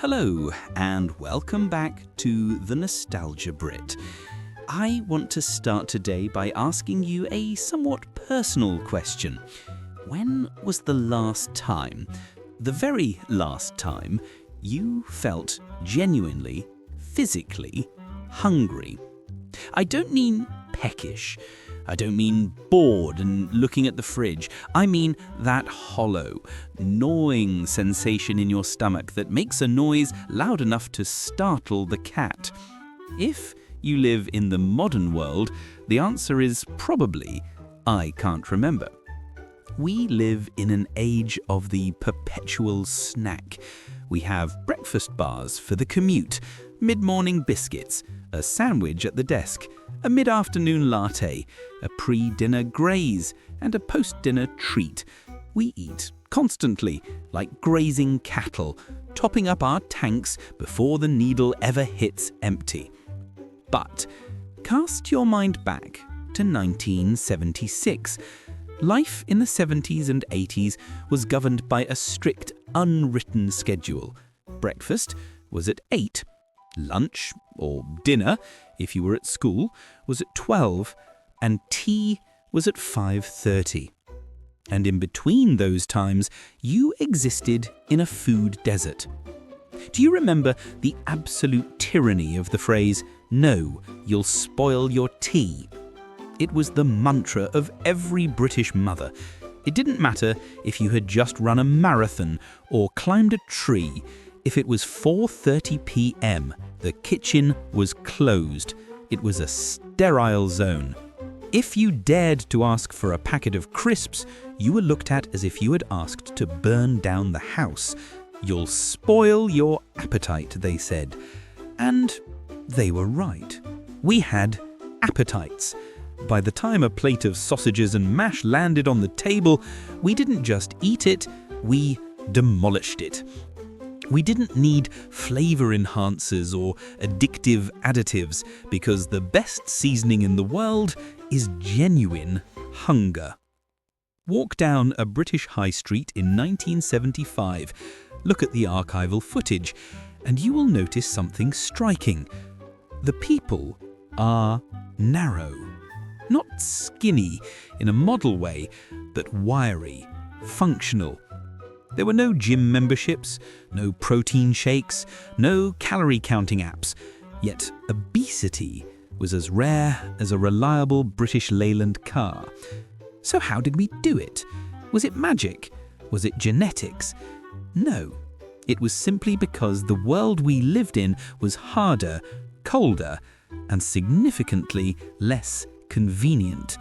Hello, and welcome back to the Nostalgia Brit. I want to start today by asking you a somewhat personal question. When was the last time, the very last time, you felt genuinely, physically hungry? I don't mean peckish. I don't mean bored and looking at the fridge. I mean that hollow, gnawing sensation in your stomach that makes a noise loud enough to startle the cat. If you live in the modern world, the answer is probably, I can't remember. We live in an age of the perpetual snack. We have breakfast bars for the commute, mid-morning biscuits, a sandwich at the desk, a mid-afternoon latte, a pre-dinner graze, and a post-dinner treat. We eat constantly, like grazing cattle, topping up our tanks before the needle ever hits empty. But cast your mind back to 1976. Life in the 70s and 80s was governed by a strict, unwritten schedule. Breakfast was at 8. Lunch, or dinner, if you were at school, was at 12, and tea was at 5:30. And in between those times, you existed in a food desert. Do you remember the absolute tyranny of the phrase, "No, you'll spoil your tea"? It was the mantra of every British mother. It didn't matter if you had just run a marathon or climbed a tree. If it was 4:30 p.m., the kitchen was closed. It was a sterile zone. If you dared to ask for a packet of crisps, you were looked at as if you had asked to burn down the house. You'll spoil your appetite, they said. And they were right. We had appetites. By the time a plate of sausages and mash landed on the table, we didn't just eat it, we demolished it. We didn't need flavor enhancers or addictive additives because the best seasoning in the world is genuine hunger. Walk down a British high street in 1975, look at the archival footage, and you will notice something striking. The people are narrow. Not skinny in a model way, but wiry, functional. There were no gym memberships, no protein shakes, no calorie counting apps. Yet obesity was as rare as a reliable British Leyland car. So how did we do it? Was it magic? Was it genetics? No. It was simply because the world we lived in was harder, colder, and significantly less convenient.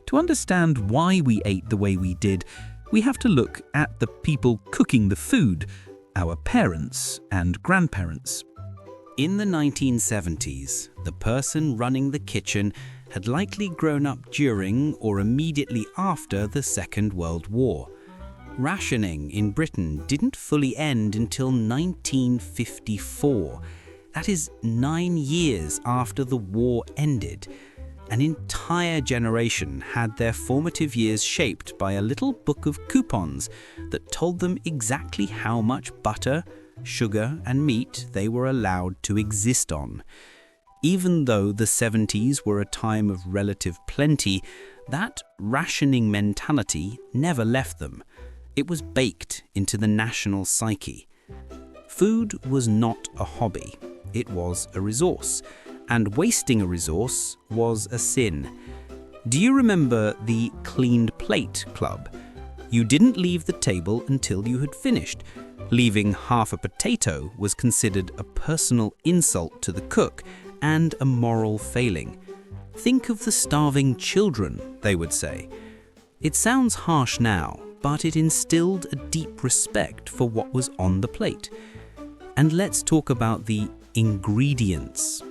To understand why we ate the way we did, we have to look at the people cooking the food, our parents and grandparents. In the 1970s, the person running the kitchen had likely grown up during or immediately after the Second World War. Rationing in Britain didn't fully end until 1954. That is 9 years after the war ended. An entire generation had their formative years shaped by a little book of coupons that told them exactly how much butter, sugar, and meat they were allowed to exist on. Even though the 70s were a time of relative plenty, that rationing mentality never left them. It was baked into the national psyche. Food was not a hobby, it was a resource. And wasting a resource was a sin. Do you remember the cleaned plate club? You didn't leave the table until you had finished. Leaving half a potato was considered a personal insult to the cook and a moral failing. Think of the starving children, they would say. It sounds harsh now, but it instilled a deep respect for what was on the plate. And let's talk about the ingredients.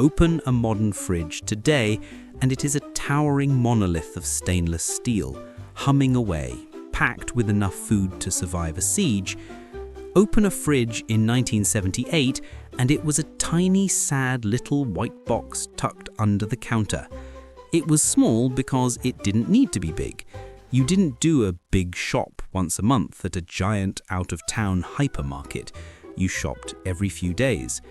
Open a modern fridge today and it is a towering monolith of stainless steel, humming away, packed with enough food to survive a siege. Open a fridge in 1978 and it was a tiny, sad little white box tucked under the counter. It was small because it didn't need to be big. You didn't do a big shop once a month at a giant out-of-town hypermarket. You shopped every few days.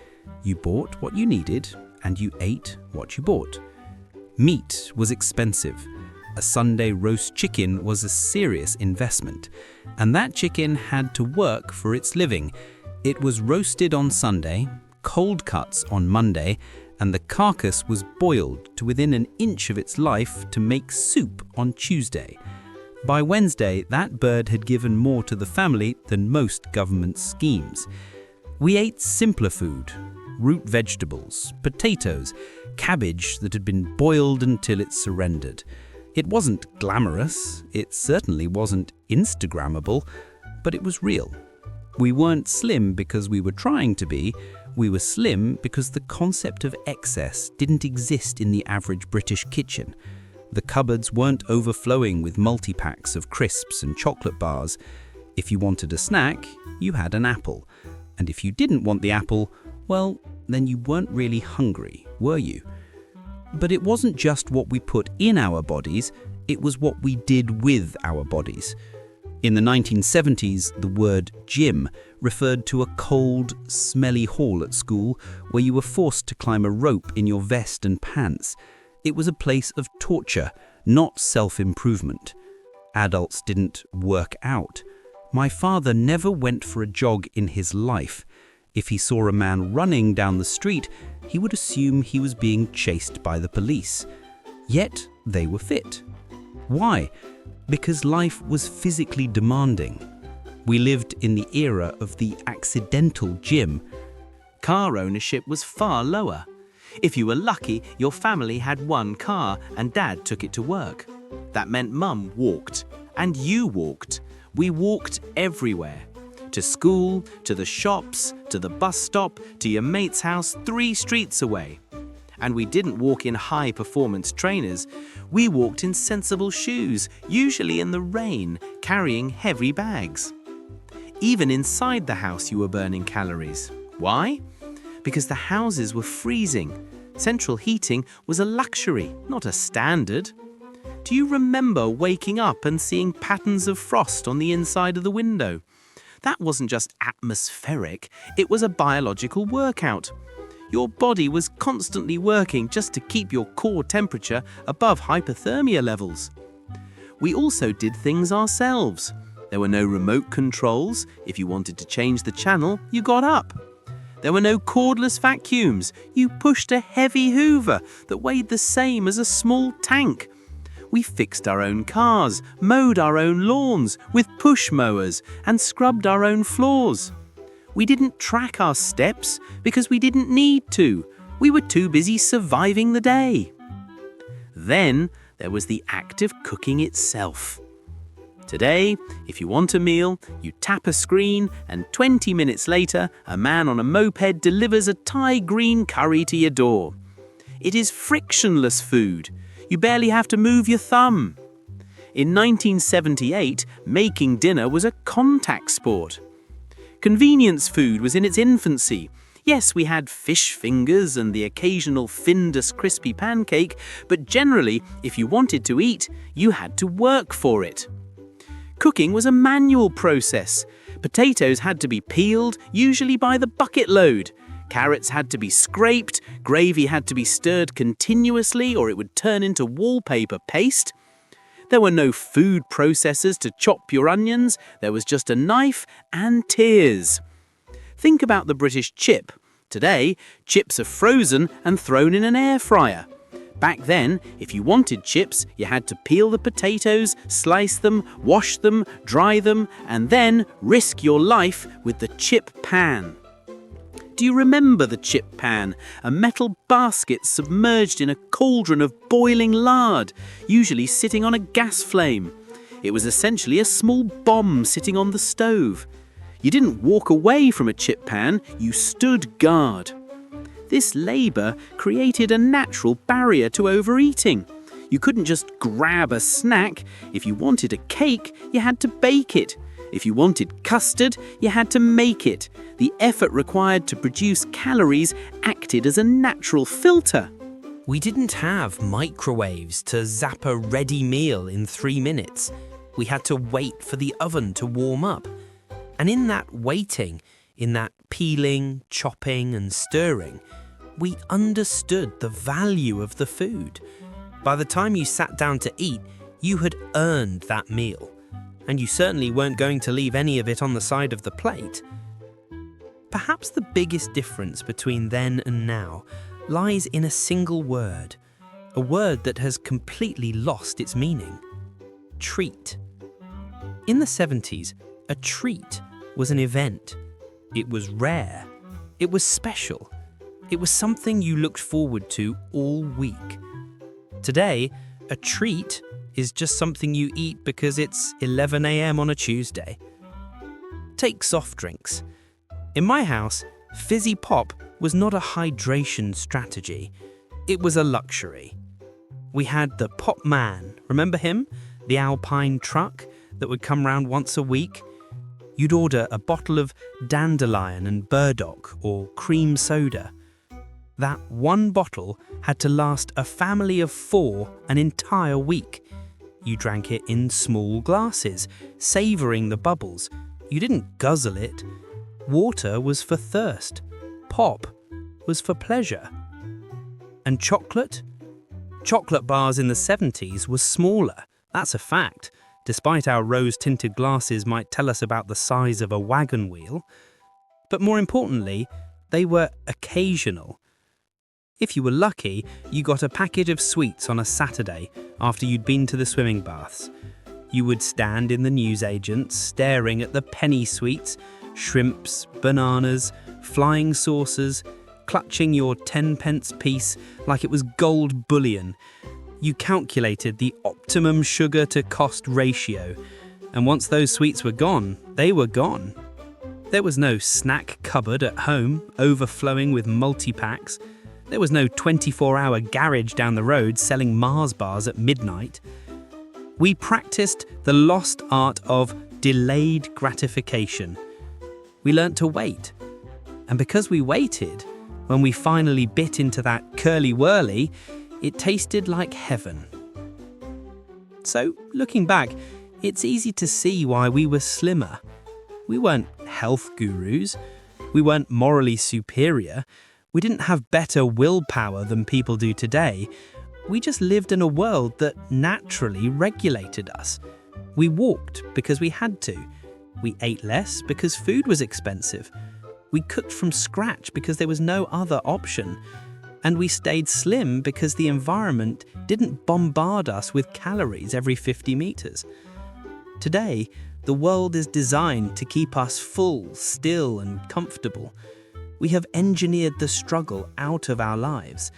You bought what you needed, and you ate what you bought. Meat was expensive. A Sunday roast chicken was a serious investment, and that chicken had to work for its living. It was roasted on Sunday, cold cuts on Monday, and the carcass was boiled to within an inch of its life to make soup on Tuesday. By Wednesday, that bird had given more to the family than most government schemes. We ate simpler food, root vegetables, potatoes, cabbage that had been boiled until it surrendered. It wasn't glamorous, it certainly wasn't Instagrammable, but it was real. We weren't slim because we were trying to be, we were slim because the concept of excess didn't exist in the average British kitchen. The cupboards weren't overflowing with multi-packs of crisps and chocolate bars. If you wanted a snack, you had an apple. And if you didn't want the apple, well, then you weren't really hungry, were you? But it wasn't just what we put in our bodies, it was what we did with our bodies. In the 1970s, the word gym referred to a cold, smelly hall at school where you were forced to climb a rope in your vest and pants. It was a place of torture, not self-improvement. Adults didn't work out. My father never went for a jog in his life. If he saw a man running down the street, he would assume he was being chased by the police. Yet they were fit. Why? Because life was physically demanding. We lived in the era of the accidental gym. Car ownership was far lower. If you were lucky, your family had one car and Dad took it to work. That meant Mum walked, and you walked. We walked everywhere. To school, to the shops, to the bus stop, to your mate's house 3 streets away. And we didn't walk in high-performance trainers. We walked in sensible shoes, usually in the rain, carrying heavy bags. Even inside the house you were burning calories. Why? Because the houses were freezing. Central heating was a luxury, not a standard. Do you remember waking up and seeing patterns of frost on the inside of the window? That wasn't just atmospheric, it was a biological workout. Your body was constantly working just to keep your core temperature above hypothermia levels. We also did things ourselves. There were no remote controls. If you wanted to change the channel, you got up. There were no cordless vacuums. You pushed a heavy hoover that weighed the same as a small tank. We fixed our own cars, mowed our own lawns with push mowers, and scrubbed our own floors. We didn't track our steps because we didn't need to. We were too busy surviving the day. Then there was the act of cooking itself. Today, if you want a meal, you tap a screen and 20 minutes later, a man on a moped delivers a Thai green curry to your door. It is frictionless food. You barely have to move your thumb. In 1978, making dinner was a contact sport. Convenience food was in its infancy. Yes, we had fish fingers and the occasional Findus crispy pancake, but generally, if you wanted to eat, you had to work for it. Cooking was a manual process. Potatoes had to be peeled, usually by the bucket load. Carrots had to be scraped, gravy had to be stirred continuously or it would turn into wallpaper paste. There were no food processors to chop your onions, there was just a knife and tears. Think about the British chip. Today, chips are frozen and thrown in an air fryer. Back then, if you wanted chips, you had to peel the potatoes, slice them, wash them, dry them, and then risk your life with the chip pan. Do you remember the chip pan? A metal basket submerged in a cauldron of boiling lard, usually sitting on a gas flame. It was essentially a small bomb sitting on the stove. You didn't walk away from a chip pan, you stood guard. This labour created a natural barrier to overeating. You couldn't just grab a snack. If you wanted a cake, you had to bake it. If you wanted custard, you had to make it. The effort required to produce calories acted as a natural filter. We didn't have microwaves to zap a ready meal in 3 minutes. We had to wait for the oven to warm up. And in that waiting, in that peeling, chopping and stirring, we understood the value of the food. By the time you sat down to eat, you had earned that meal, and you certainly weren't going to leave any of it on the side of the plate. Perhaps the biggest difference between then and now lies in a single word, a word that has completely lost its meaning: treat. In the 70s, a treat was an event. It was rare. It was special. It was something you looked forward to all week. Today, a treat is just something you eat because it's 11 a.m. on a Tuesday. Take soft drinks. In my house, fizzy pop was not a hydration strategy. It was a luxury. We had the Pop Man, remember him? The Alpine truck that would come round once a week. You'd order a bottle of dandelion and burdock or cream soda. That one bottle had to last a family of 4 an entire week. You drank it in small glasses, savouring the bubbles. You didn't guzzle it. Water was for thirst. Pop was for pleasure. And chocolate? Chocolate bars in the 70s were smaller. That's a fact, despite our rose-tinted glasses might tell us about the size of a wagon wheel. But more importantly, they were occasional. If you were lucky, you got a packet of sweets on a Saturday after you'd been to the swimming baths. You would stand in the newsagents staring at the penny sweets, shrimps, bananas, flying saucers, clutching your 10-pence piece like it was gold bullion. You calculated the optimum sugar to cost ratio, and once those sweets were gone, they were gone. There was no snack cupboard at home overflowing with multi-packs. There was no 24-hour garage down the road selling Mars bars at midnight. We practiced the lost art of delayed gratification. We learnt to wait. And because we waited, when we finally bit into that curly-whirly, it tasted like heaven. So, looking back, it's easy to see why we were slimmer. We weren't health gurus. We weren't morally superior. We didn't have better willpower than people do today. We just lived in a world that naturally regulated us. We walked because we had to. We ate less because food was expensive. We cooked from scratch because there was no other option. And we stayed slim because the environment didn't bombard us with calories every 50 meters. Today, the world is designed to keep us full, still, and comfortable. We have engineered the struggle out of our lives.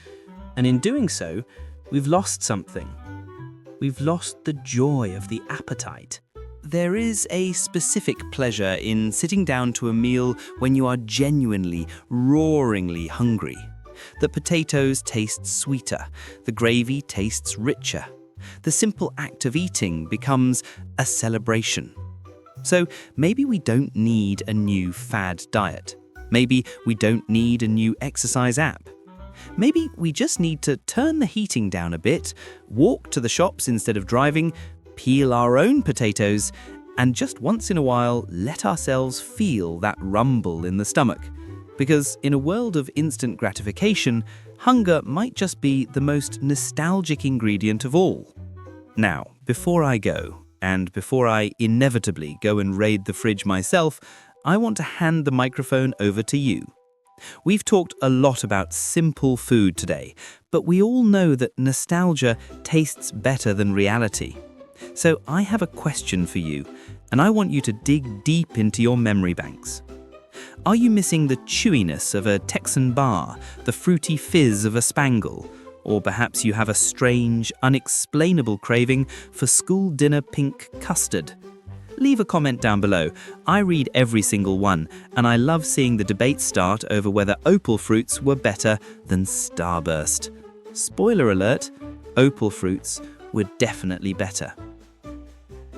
And in doing so, we've lost something. We've lost the joy of the appetite. There is a specific pleasure in sitting down to a meal when you are genuinely, roaringly hungry. The potatoes taste sweeter, the gravy tastes richer. The simple act of eating becomes a celebration. So maybe we don't need a new fad diet. Maybe we don't need a new exercise app. Maybe we just need to turn the heating down a bit, walk to the shops instead of driving, peel our own potatoes, and just once in a while let ourselves feel that rumble in the stomach. Because in a world of instant gratification, hunger might just be the most nostalgic ingredient of all. Now, before I go, and before I inevitably go and raid the fridge myself, I want to hand the microphone over to you. We've talked a lot about simple food today, but we all know that nostalgia tastes better than reality. So I have a question for you, and I want you to dig deep into your memory banks. Are you missing the chewiness of a Texan bar, the fruity fizz of a Spangle, or perhaps you have a strange, unexplainable craving for school dinner pink custard? Leave a comment down below. I read every single one, and I love seeing the debate start over whether opal fruits were better than Starburst. Spoiler alert, opal fruits were definitely better.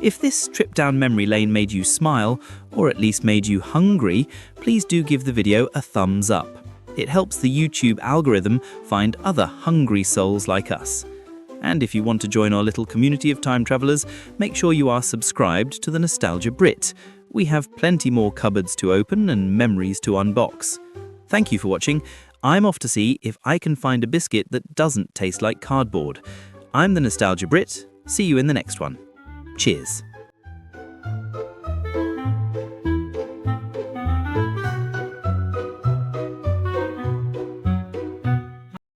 If this trip down memory lane made you smile, or at least made you hungry, please do give the video a thumbs up. It helps the YouTube algorithm find other hungry souls like us. And if you want to join our little community of time travelers, make sure you are subscribed to the Nostalgia Brit, we have plenty more cupboards to open and memories to unbox. Thank you for watching. I'm off to see if I can find a biscuit that doesn't taste like cardboard. I'm the Nostalgia Brit. See you in the next one. Cheers.